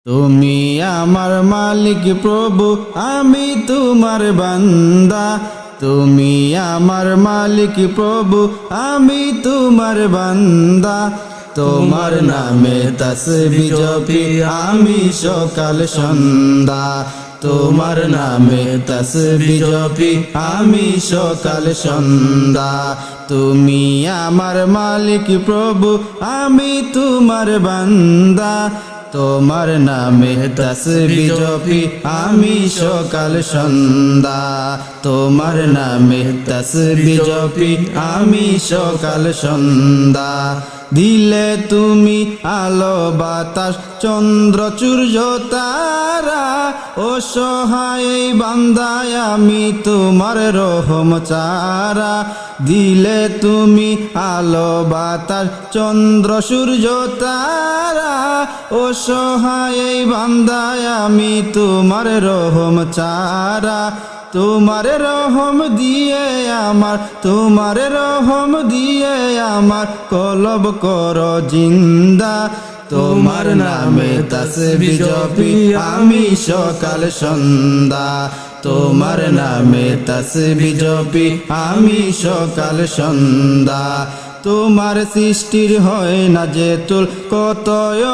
তুমি আমার মালিক প্রভু, আমি তোমার বান্দা। তুমি আমার মালিক প্রভু, আমি তোমার বান্দা। তোমার নামে তাসবিহ জপি আমি সকাল সন্ধ্যা। তোমার নামে তাসবিহ জপি আমি সকাল সন্ধ্যা। তুমি আমার মালিক প্রভু, আমি তোমার বান্দা। তোমার নামে তাসবিহ জপি আমি সকাল সন্ধ্যা। তোমার নামে তাসবিহ জপি আমি সকাল সন্ধ্যা। দিলে তুমি আলো বাতাস চন্দ্র সূর্য তারা, অসহায় বান্দায় আমি তোমার রহম চারা। দিলে তুমি আলো বাতাস চন্দ্র সূর্য তারা, অসহায় বান্দায় আমি তোমার রহম চারা। তোমার রহম দিয়ে আমার, তোমার রহম দিয়ে আমার কলব কর জিন্দা। তোমার নামে তাসবিহ জপি আমি সকাল সন্ধ্যা। তোমার নামে তাসবিহ জপি আমি সকাল সন্ধ্যা। তোমার সৃষ্টির হয় না যে তুল কত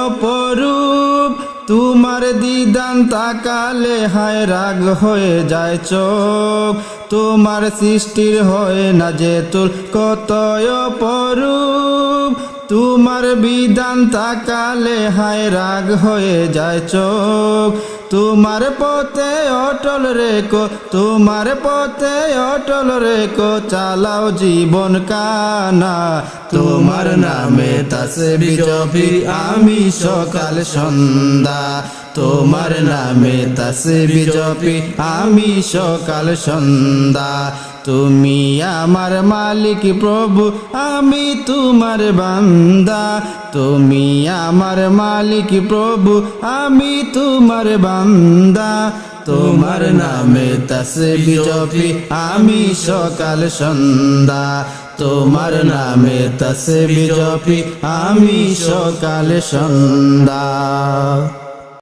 অপরূপ, তোমার দিদান তাকালে হায় রাগ হয়ে যায় চোখ। তোমার সৃষ্টির হয় না যে তুল কত অপরূপ, তোমার বিধান তাকালে হায় রাগ হয়ে যায় চোখ। তোমার পথে অটল রেখো, তোমার পথে অটল রেখো, চালাও জীবন কানা। তোমার নামে তাসবিহ জপি আমি সকাল সন্ধ্যা। তোমার নামে তাসবিহ জপি আমি সকাল সন্ধ্যা। তুমি আমার মালিক প্রভু, আমি তোমার বান্দা। তুমি আমার মালিক প্রভু, আমি তোমার বান্দা। তোমার নামে তাসবিহ জপি আমি সকাল সন্ধ্যা। তোমার নামে তাসবিহ জপি আমি সকাল সন্ধ্যা।